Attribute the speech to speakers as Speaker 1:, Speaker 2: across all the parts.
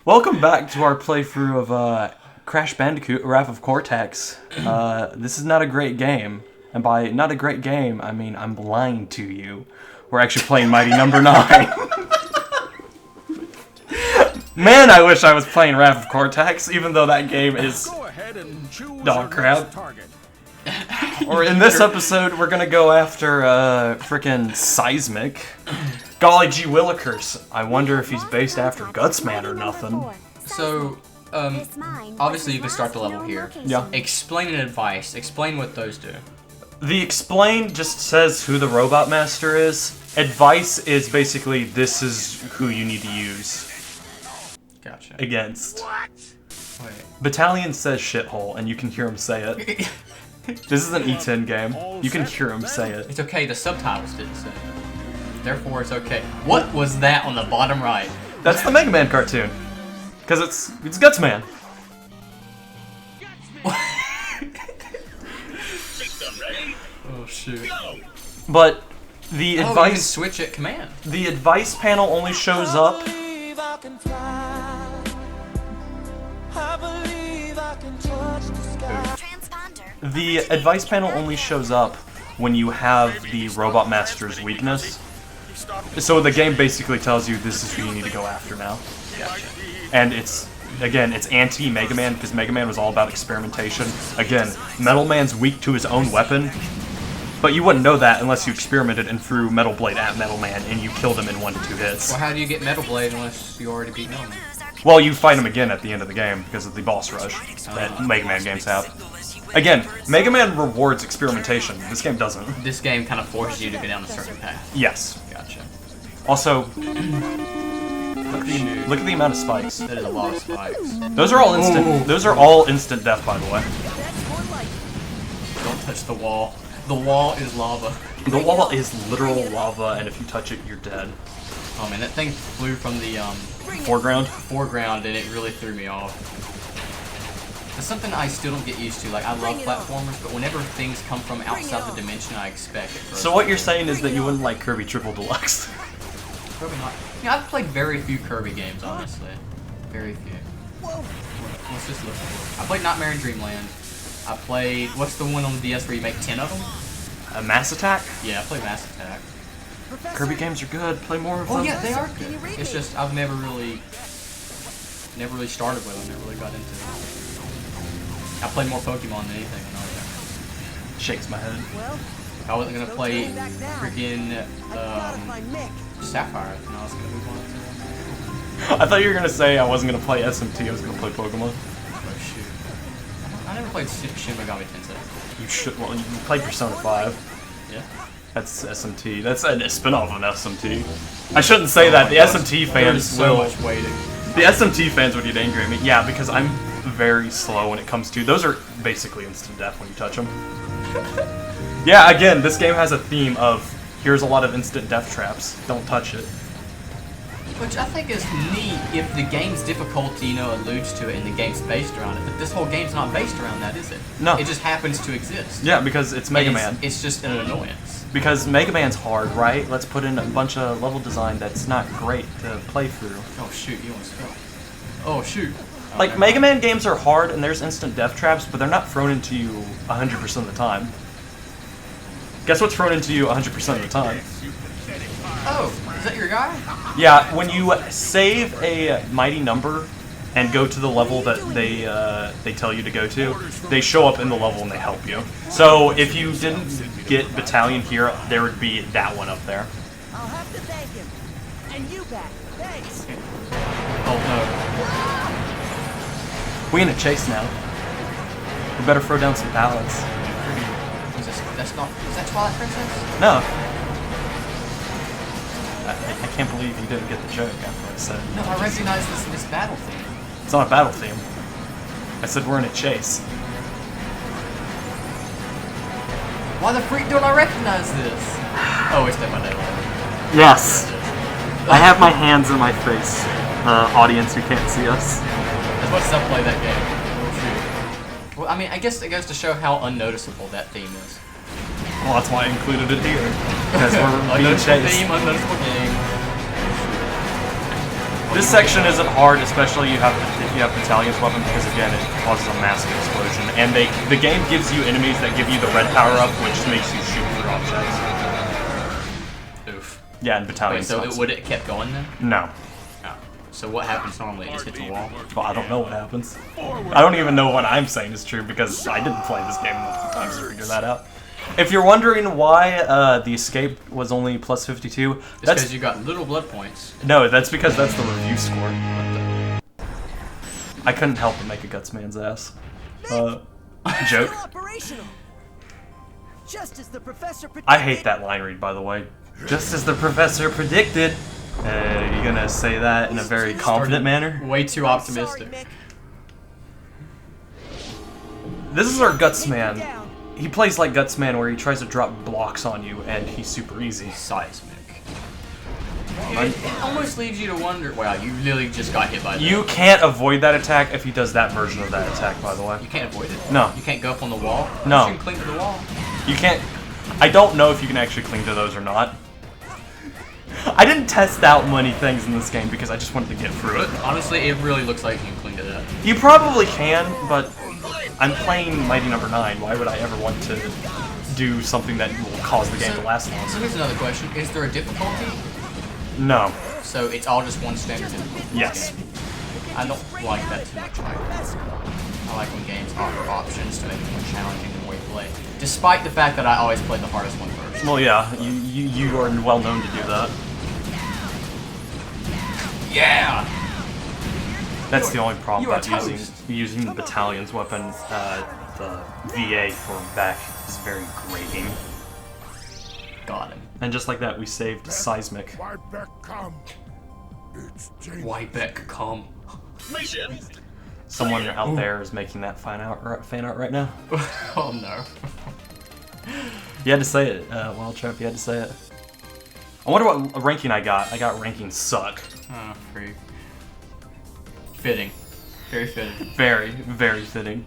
Speaker 1: Welcome back to our playthrough of Crash Bandicoot: Wrath of Cortex. This is not a great game, and by not a great game, I mean I'm lying to you. We're actually playing Mighty No.9. Man, I wish I was playing Wrath of Cortex, even though that game is dog crap. Or in this episode, we're gonna go after frickin' Seismic. Golly gee willikers. I wonder if he's based after Gutsman or nothing.
Speaker 2: So, obviously you can start the level here.
Speaker 1: Yeah.
Speaker 2: Explain and advice. Explain what those do.
Speaker 1: The explain just says who the Robot Master is. Advice is basically this is who you need to use.
Speaker 2: Gotcha.
Speaker 1: Against.
Speaker 3: What?
Speaker 2: Wait.
Speaker 1: Battalion says shithole, and you can hear him say it. This is an E10 game. You can hear him say it.
Speaker 2: It's okay, the subtitles didn't say it. Therefore, it's okay. What was that on the bottom right?
Speaker 1: That's the Mega Man cartoon. Because it's Gutsman.
Speaker 2: Oh shoot.
Speaker 1: But the
Speaker 2: Oh, you can
Speaker 1: advice
Speaker 2: switch at command.
Speaker 1: the advice panel only shows up The advice panel only shows up when you have the Robot Master's weakness. So the game basically tells you this is who you need to go after now.
Speaker 2: Gotcha.
Speaker 1: And it's anti-Mega Man, because Mega Man was all about experimentation. Again, Metal Man's weak to his own weapon, but you wouldn't know that unless you experimented and threw Metal Blade at Metal Man and you killed him in 1 to 2 hits.
Speaker 2: Well, how do you get Metal Blade unless you already beat Metal Man?
Speaker 1: Well, you fight him again at the end of the game because of the boss rush that Mega Man games have. Again, Mega Man rewards experimentation. This game doesn't.
Speaker 2: This game kind of forces you to go down a certain path.
Speaker 1: Yes.
Speaker 2: Gotcha.
Speaker 1: Also, look at the amount of spikes.
Speaker 2: That is a lot of spikes.
Speaker 1: Those are all instant.
Speaker 2: Ooh.
Speaker 1: Those are all instant death, by the way.
Speaker 2: Don't touch the wall. The wall is lava.
Speaker 1: The wall is literal lava, and if you touch it, you're dead.
Speaker 2: Oh man, that thing flew from the
Speaker 1: Foreground.
Speaker 2: foreground and it really threw me off. It's something I still don't get used to. Like, I love platformers, but whenever things come from outside the dimension I expect it.
Speaker 1: So what you're saying is that you wouldn't like Kirby Triple Deluxe?
Speaker 2: Probably not. You know, I've played very few Kirby games, honestly. Very few. What's this look for? I played Nightmare in Dreamland. I played, what's the one on the DS where you make 10 of them?
Speaker 1: A Mass Attack?
Speaker 2: Yeah, I played Mass Attack.
Speaker 1: Kirby games are good. Play more of them.
Speaker 2: Oh yeah, they are good. It's just, I've never really started with them, never really got into it. I played more Pokemon than anything when I was younger.
Speaker 1: Shakes my head.
Speaker 2: If I wasn't gonna play freaking Sapphire, then I was gonna move on to.
Speaker 1: I thought you were gonna say I wasn't gonna play SMT. I was gonna play Pokemon.
Speaker 2: Oh shoot! I never played Shin Megami Tensei.
Speaker 1: You should. Well, you played Persona 5.
Speaker 2: Yeah.
Speaker 1: That's SMT. That's a spin-off of SMT. I shouldn't say that. The SMT fans
Speaker 2: There's so
Speaker 1: will.
Speaker 2: much waiting.
Speaker 1: The SMT fans would get angry at me. Yeah, because I'm very slow when it comes to. Those are basically instant death when you touch them. Yeah, again, this game has a theme of here's a lot of instant death traps. Don't touch it.
Speaker 2: Which I think is neat if the game's difficulty, you know, alludes to it and the game's based around it. But this whole game's not based around that, is it?
Speaker 1: No.
Speaker 2: It just happens to exist.
Speaker 1: Yeah, because it's Mega Man.
Speaker 2: It's just an annoyance.
Speaker 1: Because Mega Man's hard, right? Let's put in a bunch of level design that's not great to play through.
Speaker 2: Oh shoot, you almost fell. Oh shoot. Oh,
Speaker 1: Like,
Speaker 2: never
Speaker 1: Mega
Speaker 2: mind.
Speaker 1: Man games are hard and there's instant death traps, but they're not thrown into you 100% of the time. Guess what's thrown into you 100% of the time?
Speaker 2: Oh, is that your guy?
Speaker 1: Yeah, when you save a mighty number and go to the level that they tell you to go to, they show up in the level and they help you. So if you didn't get Battalion here, there would be that one up there.
Speaker 3: I'll have to thank him. And you back. Thanks.
Speaker 2: Oh
Speaker 1: We in a chase now. We better throw down some pallets.
Speaker 2: no. That's not. Is that Twilight Princess?
Speaker 1: No. I can't believe you didn't get the joke after I said.
Speaker 2: No, I recognize this battle theme.
Speaker 1: It's not a battle theme. I said we're in a chase.
Speaker 2: Why the freak don't I recognize this? Oh, it's Dead by Daylight.
Speaker 1: Yes. I have my hands in my face. Audience who can't see us.
Speaker 2: As much as I play that game. Oh shoot. Well, I mean, I guess it goes to show how unnoticeable that theme is.
Speaker 1: Well, that's why I included it here. Because we're being
Speaker 2: Unnoticeable
Speaker 1: chased.
Speaker 2: theme, unnoticeable game.
Speaker 1: This section isn't hard, especially if you have Battalion's weapon, because again, it causes a massive explosion. And the game gives you enemies that give you the red power-up, which makes you shoot through objects.
Speaker 2: Oof.
Speaker 1: Yeah, and Battalion.
Speaker 2: Wait, so would it kept going then?
Speaker 1: No.
Speaker 2: Oh. So what happens normally? It just hits a wall?
Speaker 1: Well, I don't know what happens. I don't even know what I'm saying is true, because I didn't play this game multiple times to figure that out. If you're wondering why the escape was only plus 52,
Speaker 2: it's
Speaker 1: that's
Speaker 2: because you got little blood points.
Speaker 1: No, that's because that's the review score. I couldn't help but make a Gutsman's ass. Joke.
Speaker 3: Just as the professor predicted.
Speaker 1: I hate that line read, by the way. Just as the professor predicted. You're gonna say that in a very confident manner?
Speaker 2: Way too optimistic.
Speaker 3: Sorry, Mick.
Speaker 1: This is our Gutsman. He plays like Gutsman, where he tries to drop blocks on you, and he's super easy.
Speaker 2: Seismic. It almost leaves you to wonder. Wow, you literally just got hit by that.
Speaker 1: You can't avoid that attack if he does that version of that attack, by the way.
Speaker 2: You can't avoid it?
Speaker 1: No.
Speaker 2: You can't go up on the wall?
Speaker 1: No.
Speaker 2: You can cling to the wall.
Speaker 1: You can't... I don't know if you can actually cling to those or not. I didn't test out many things in this game because I just wanted to get through it.
Speaker 2: Honestly, it really looks like you can cling to that.
Speaker 1: You probably can, but I'm playing Mighty No.9. Why would I ever want to do something that will cause the game to last long?
Speaker 2: So here's another question. Is there a difficulty?
Speaker 1: No.
Speaker 2: So it's all just one standard difficulty?
Speaker 1: Yes.
Speaker 2: I don't like that too much. I like when games offer options to make it more challenging than the way you play. Despite the fact that I always play the hardest one first.
Speaker 1: Well, yeah, you are well known to do that.
Speaker 2: Yeah!
Speaker 1: That's the only problem
Speaker 2: You are
Speaker 1: about
Speaker 2: toast.
Speaker 1: using the Battalion's weapon. The VA for back is very grating.
Speaker 2: Got him.
Speaker 1: And just like that, we saved Seismic.
Speaker 2: Whitebeck, come.
Speaker 1: Someone out there is making that fan art right now.
Speaker 2: Oh no.
Speaker 1: You had to say it, Wild Trap, you had to say it. I wonder what ranking I got. I got ranking suck.
Speaker 2: Oh, freak. Fitting. Very fitting.
Speaker 1: Very, very fitting.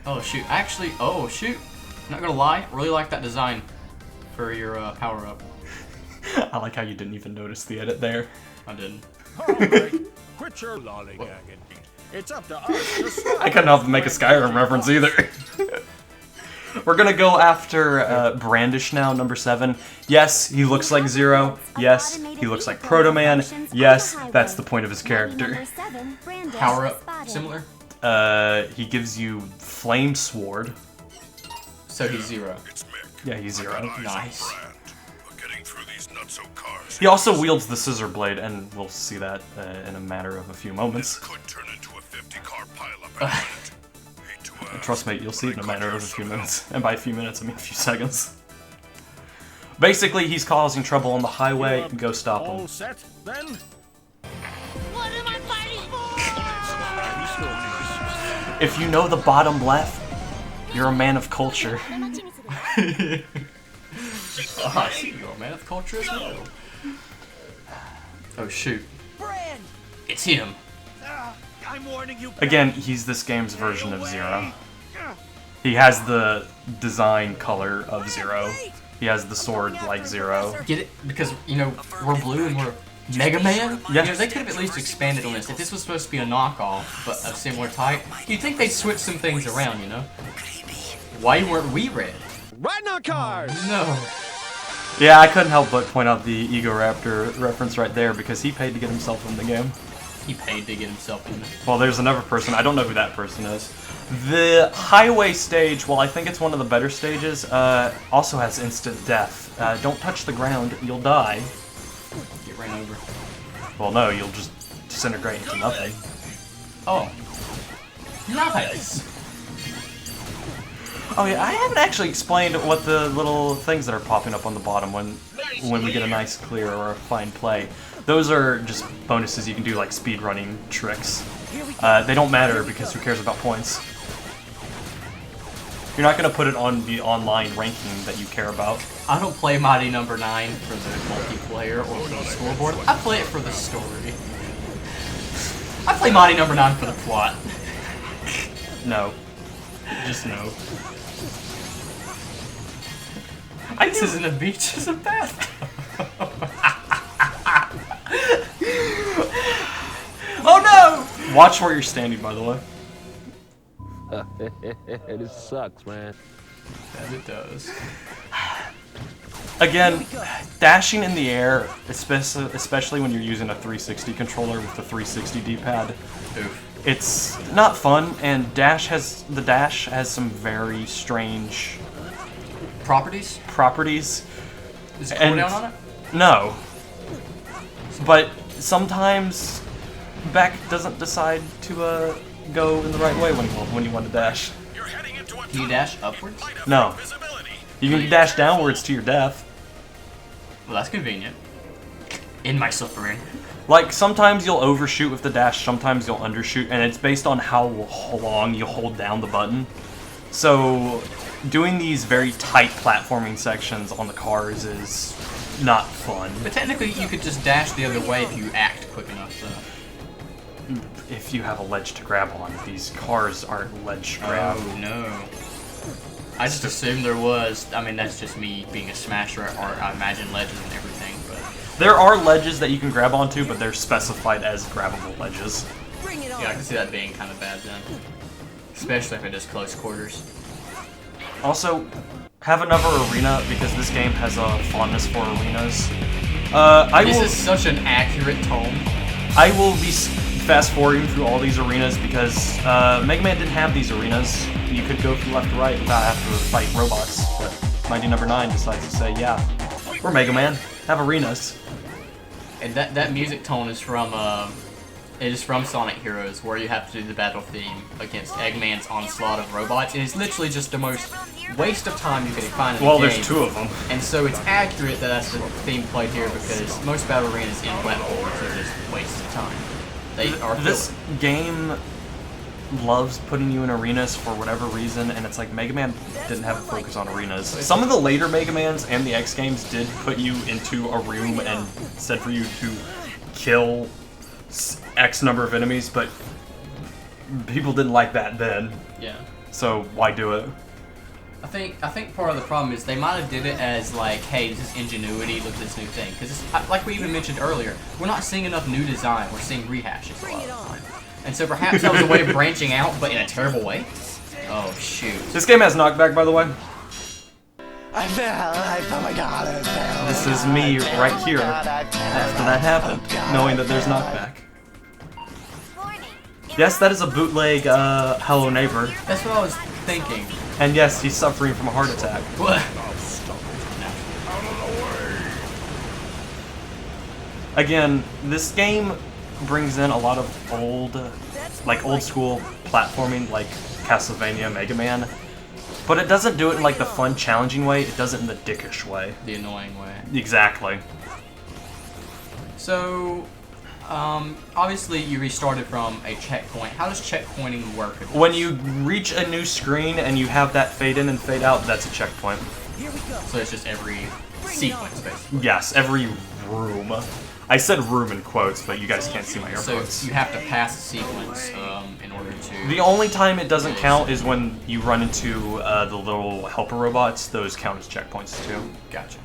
Speaker 2: Oh shoot. Actually, oh shoot. Not gonna lie, really like that design for your power up.
Speaker 1: I like how you didn't even notice the edit there.
Speaker 2: I didn't.
Speaker 4: Alright, quit your lollygagging. It's up to us to stop.
Speaker 1: I couldn't help but make a Skyrim reference either. We're gonna go after Brandish now, number 7. Yes, he looks like Zero. Yes, he looks like Proto Man. Yes, that's the point of his character.
Speaker 2: Power up, similar?
Speaker 1: He gives you Flame Sword.
Speaker 2: So he's 0.
Speaker 1: Yeah, he's 0.
Speaker 2: Nice.
Speaker 1: He also wields the Scissor Blade, and we'll see that in a matter of a few moments. Trust me, you'll see it in a matter of a few minutes. And by a few minutes, I mean a few seconds. Basically, he's causing trouble on the highway. Go stop him.
Speaker 4: All set, then?
Speaker 3: What am I fighting for?
Speaker 1: If you know the bottom left, you're a man of culture.
Speaker 2: I see you're a man of culture as well. Oh shoot.
Speaker 3: Brand!
Speaker 2: It's him.
Speaker 3: I'm warning you.
Speaker 1: Again, he's this game's version of Zero. He has the design color of Zero. He has the sword like Zero.
Speaker 2: Get it? Because, you know, we're blue and we're Mega Man?
Speaker 1: Yeah.
Speaker 2: You know, they could have at least expanded on this. If this was supposed to be a knockoff, but of similar type, you'd think they'd switch some things around, you know? Why weren't we red?
Speaker 4: Riding on cars!
Speaker 2: No.
Speaker 1: Yeah, I couldn't help but point out the Ego Raptor reference right there because he paid to get himself in the game.
Speaker 2: He paid to get himself in.
Speaker 1: Well, there's another person. I don't know who that person is. The highway stage, well, I think it's one of the better stages, also has instant death. Don't touch the ground, you'll die.
Speaker 2: Get ran over.
Speaker 1: Well, no, you'll just disintegrate into nothing.
Speaker 2: Oh. Nice.
Speaker 1: Oh yeah, I haven't actually explained what the little things that are popping up on the bottom when we get a nice clear or a fine play. Those are just bonuses you can do, like speedrunning tricks. They don't matter because who cares about points? You're not going to put it on the online ranking that you care about.
Speaker 2: I don't play Mighty No.9 for the multiplayer or for the scoreboard. I play it for the story. I play Mighty No.9 for the plot.
Speaker 1: No. Just no.
Speaker 2: This isn't a beach, it's a bath. Oh no!
Speaker 1: Watch where you're standing, by the way.
Speaker 5: It sucks, man.
Speaker 2: As it does.
Speaker 1: Again, dashing in the air, especially when you're using a 360 controller with the 360 D-pad, it's not fun. And the dash has some very strange
Speaker 2: Properties? Is it cooldown on it?
Speaker 1: No, but sometimes Beck doesn't decide to go in the right way when you want to dash.
Speaker 2: Can you dash upwards?
Speaker 1: No, you can dash downwards to your death.
Speaker 2: Well, that's convenient. In my suffering.
Speaker 1: Like, sometimes you'll overshoot with the dash, sometimes you'll undershoot, and it's based on how long you hold down the button. So, doing these very tight platforming sections on the cars is not fun.
Speaker 2: But technically, you could just dash the other way if you act quick enough, so.
Speaker 1: If you have a ledge to grab on, these cars aren't ledge to grab.
Speaker 2: Oh, no. I just assumed there was. I mean, that's just me being a smasher at heart. I imagine ledges and everything, but...
Speaker 1: There are ledges that you can grab onto, but they're specified as grabbable ledges.
Speaker 3: Bring it on.
Speaker 2: Yeah, I can see that being kind of bad then. Especially if it is close quarters.
Speaker 1: Also, have another arena, because this game has a fondness for arenas.
Speaker 2: This is such an accurate tone.
Speaker 1: I will be fast-forwarding through all these arenas because Mega Man didn't have these arenas. You could go from left to right without having to fight robots, but Mighty No.9 decides to say, yeah, we're Mega Man, have arenas.
Speaker 2: And that music tone is from Sonic Heroes, where you have to do the battle theme against Eggman's onslaught of robots. It is literally just the most waste of time you could find in the game.
Speaker 1: Well, there's two of them.
Speaker 2: And so it's accurate that that's the theme played here because most battle arenas in platforms are just waste of time. They are
Speaker 1: This game loves putting you in arenas for whatever reason, and it's like Mega Man didn't have a focus on arenas. Some of the later Mega Mans and the X games did put you into a room and said for you to kill X number of enemies, but people didn't like that then.
Speaker 2: Yeah.
Speaker 1: So why do it?
Speaker 2: I think part of the problem is they might have did it as like, hey, this is ingenuity, look at this new thing. Because like we even mentioned earlier, we're not seeing enough new design, we're seeing rehashes a lot of the time. And so perhaps that was a way of branching out, but in a terrible way. Oh, shoot.
Speaker 1: This game has knockback, by the way.
Speaker 6: I fell, oh my god, I fell.
Speaker 1: This is me right here after that happened, knowing that there's knockback. Yes, that is a bootleg Hello Neighbor.
Speaker 2: That's what I was thinking.
Speaker 1: And yes, he's suffering from a heart attack.
Speaker 2: What?
Speaker 1: Again, this game brings in a lot of old school platforming like Castlevania, Mega Man. But it doesn't do it in like the fun, challenging way, it does it in the dickish way.
Speaker 2: The annoying way.
Speaker 1: Exactly.
Speaker 2: So, obviously you restarted from a checkpoint. How does checkpointing work?
Speaker 1: When you reach a new screen and you have that fade in and fade out, that's a checkpoint.
Speaker 3: Here we go.
Speaker 2: So it's just every sequence, basically.
Speaker 1: Yes, every room. I said room in quotes, but you guys can't see my air
Speaker 2: So
Speaker 1: quotes.
Speaker 2: you have to pass the sequence in order to...
Speaker 1: The only time it doesn't count is when you run into the little helper robots. Those count as checkpoints too.
Speaker 2: Gotcha.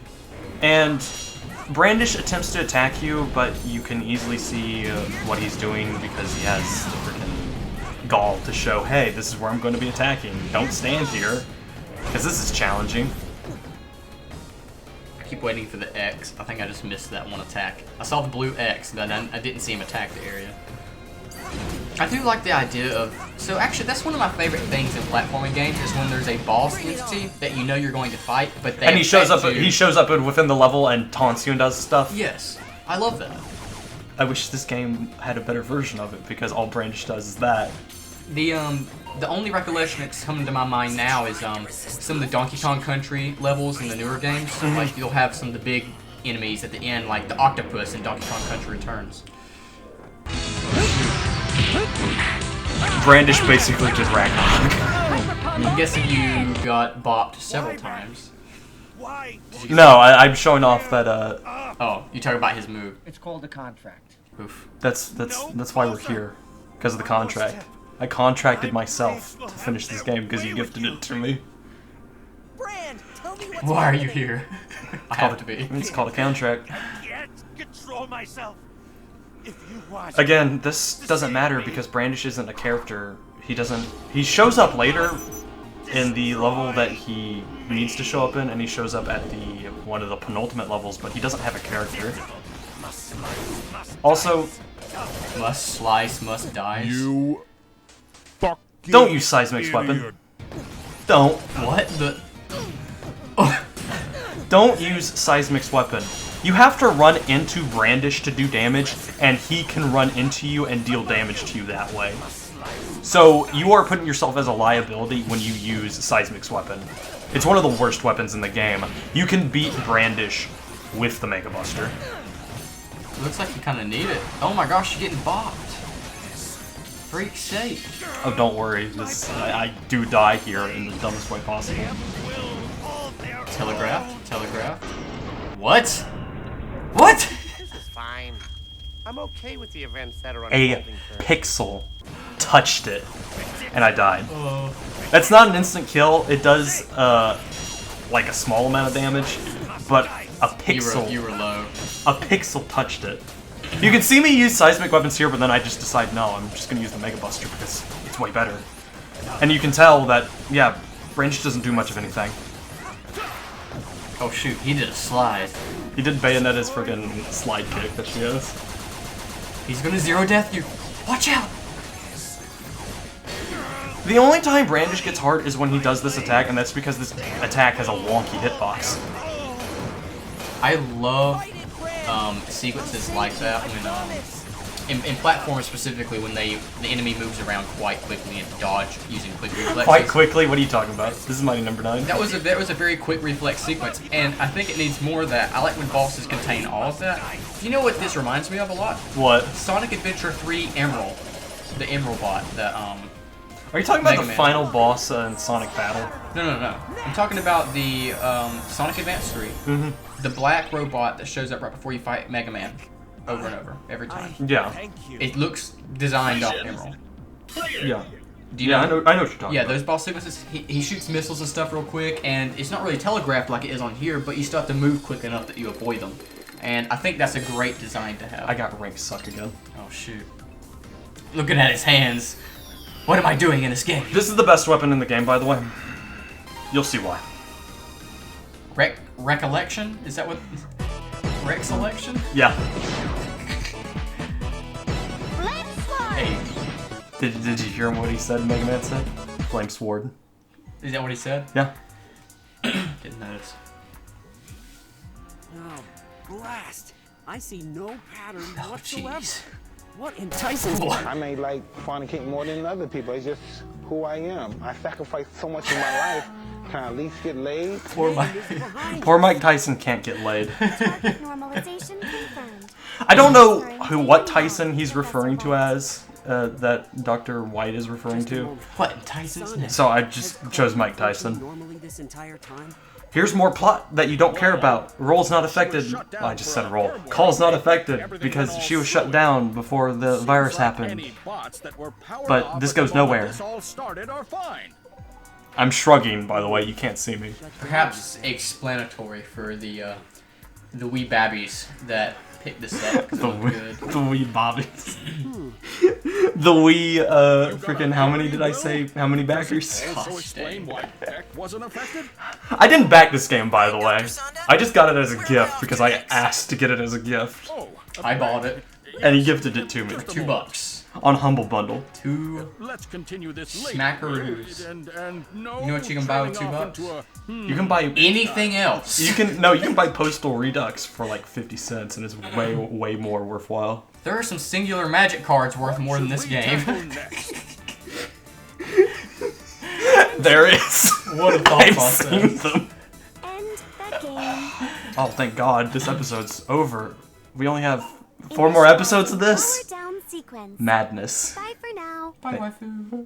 Speaker 1: And Brandish attempts to attack you, but you can easily see what he's doing because he has the freaking gall to show, hey, this is where I'm going to be attacking. Don't stand here, because this is challenging.
Speaker 2: I keep waiting for the X. I think I just missed that one attack. I saw the blue X, but I didn't see him attack the area. I do like the idea of... So actually, that's one of my favorite things in platforming games is when there's a boss entity that you know you're going to fight, but they
Speaker 1: And he shows up.
Speaker 2: affect you.
Speaker 1: He shows up within the level and taunts you and does stuff.
Speaker 2: Yes, I love that.
Speaker 1: I wish this game had a better version of it because all Brandish does is that.
Speaker 2: The only recollection that's coming to my mind now is some of the Donkey Kong Country levels in the newer games. Like you'll have some of the big enemies at the end, like the octopus in Donkey Kong Country Returns.
Speaker 1: Brandish basically did Ragnarok.
Speaker 2: I'm guessing you got bopped several times.
Speaker 1: No, I'm showing off that.
Speaker 2: Oh, you talk about his move.
Speaker 6: It's called a contract.
Speaker 2: Oof.
Speaker 1: That's why we're here, because of the contract. I contracted myself to finish this game because you gifted it to me.
Speaker 3: Brand, tell me what's
Speaker 2: Why are you here? I have to be.
Speaker 1: It's called a contract.
Speaker 4: Can't control myself.
Speaker 1: Again, this doesn't matter because Brandish isn't a character. He shows up later in the level that he needs to show up in, and he shows up at one of the penultimate levels, but he doesn't have a character. Also,
Speaker 2: Must slice, must dice.
Speaker 4: You fuck.
Speaker 1: don't use Seismic's weapon. Don't.
Speaker 2: What the?
Speaker 1: Don't use Seismic's weapon. You have to run into Brandish to do damage, and he can run into you and deal damage to you that way. So you are putting yourself as a liability when you use Seismic's weapon. It's one of the worst weapons in the game. You can beat Brandish with the Mega Buster.
Speaker 2: Looks like you kind of need it. Oh my gosh, you're getting bopped. Freak's sake.
Speaker 1: Oh, don't worry. I do die here in the dumbest way possible.
Speaker 2: Telegraph. What? What?
Speaker 6: This is fine. I'm okay with the events that are
Speaker 1: A
Speaker 6: unfolding.
Speaker 1: pixel touched it, and I died.
Speaker 2: Oh.
Speaker 1: That's not an instant kill. It does like a small amount of damage, but a pixel.
Speaker 2: You were low.
Speaker 1: A pixel touched it. You can see me use seismic weapons here, but then I just decide, no, I'm just gonna use the Mega Buster because it's way better. And you can tell that, yeah, Brandish doesn't do much of anything.
Speaker 2: Oh shoot, he did a slide.
Speaker 1: He did Bayonetta's friggin' slide kick that she has.
Speaker 2: He's gonna zero death you. Watch out!
Speaker 1: The only time Brandish gets hard is when he does this attack, and that's because this attack has a wonky hitbox.
Speaker 2: I love sequences like that when in platformers specifically when the enemy moves around quite quickly and dodge using quick reflexes.
Speaker 1: Quite quickly? What are you talking about? This is Mighty No.9.
Speaker 2: That was a very quick reflex sequence, and I think it needs more of that. I like when bosses contain all of that. You know what this reminds me of a lot?
Speaker 1: What?
Speaker 2: Sonic Adventure 3 Emerald. The Emerald bot,
Speaker 1: Are you talking about
Speaker 2: Mega
Speaker 1: the
Speaker 2: Man.
Speaker 1: final boss in Sonic Battle?
Speaker 2: No. I'm talking about the Sonic Advance 3.
Speaker 1: Mm-hmm.
Speaker 2: The black robot that shows up right before you fight Mega Man. Over and over, every time.
Speaker 1: Yeah.
Speaker 2: It looks designed off Emerald.
Speaker 1: Yeah.
Speaker 2: Do you
Speaker 1: Yeah, I know what you're talking
Speaker 2: Yeah,
Speaker 1: about.
Speaker 2: those boss sequences, he shoots missiles and stuff real quick, and it's not really telegraphed like it is on here, but you still have to move quick enough that you avoid them. And I think that's a great design to have.
Speaker 1: I got rank suck again.
Speaker 2: Oh, shoot. Looking at his hands. What am I doing in this game?
Speaker 1: This is the best weapon in the game, by the way. You'll see why.
Speaker 2: Recollection? Is that what... Rec selection?
Speaker 1: Yeah.
Speaker 2: Hey,
Speaker 1: Did you hear what he said, Mega Man said? Flame Sword.
Speaker 2: is that what he said?
Speaker 1: Yeah.
Speaker 2: Didn't notice.
Speaker 3: Oh, blast! I see no pattern
Speaker 2: Oh,
Speaker 3: whatsoever.
Speaker 2: jeez.
Speaker 3: What entices me?
Speaker 7: I may like fornicate more than other people. It's just who I am. I sacrifice so much in my life. Can I at least get laid?
Speaker 1: Poor Mike Tyson can't get laid.
Speaker 8: Target normalization confirmed.
Speaker 1: I don't know what Tyson he's referring to as, that Dr. White is referring to.
Speaker 2: What, Tyson's name?
Speaker 1: So I just chose Mike Tyson.
Speaker 3: Normally this entire time?
Speaker 1: Here's more plot that you don't care about. Roll's not affected. Oh, I just said roll. Call's not affected because she was shut down before the virus happened. But this goes nowhere. I'm shrugging, by the way. You can't see me.
Speaker 2: Perhaps explanatory for the wee babbies that picked this up. 'Cause it looked good.
Speaker 1: The wee bobbies. The wee, freaking, how many did I say? How many backers?
Speaker 2: Gosh dang.
Speaker 4: Wasn't affected?
Speaker 1: I didn't back this game, by the way. I just got it as a gift because I asked to get it as a gift.
Speaker 2: I bought it.
Speaker 1: And he gifted it to me.
Speaker 2: $2.
Speaker 1: On Humble Bundle.
Speaker 4: Let's continue this
Speaker 2: Smackaroos.
Speaker 4: and no
Speaker 2: You know what you can buy with $2?
Speaker 1: You can buy
Speaker 2: Anything else.
Speaker 1: You can buy Postal Redux for like 50 cents and it's way more worthwhile.
Speaker 2: There are some singular magic cards worth more than this game.
Speaker 1: There is.
Speaker 2: What a thought
Speaker 1: I've
Speaker 2: process.
Speaker 1: seen them.
Speaker 8: End that game.
Speaker 1: Oh, thank God, this episode's over. We only have 4 more episodes of this.
Speaker 8: Power down sequence.
Speaker 1: Madness.
Speaker 8: Bye for now.
Speaker 2: Bye, waifu.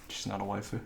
Speaker 1: She's not a waifu.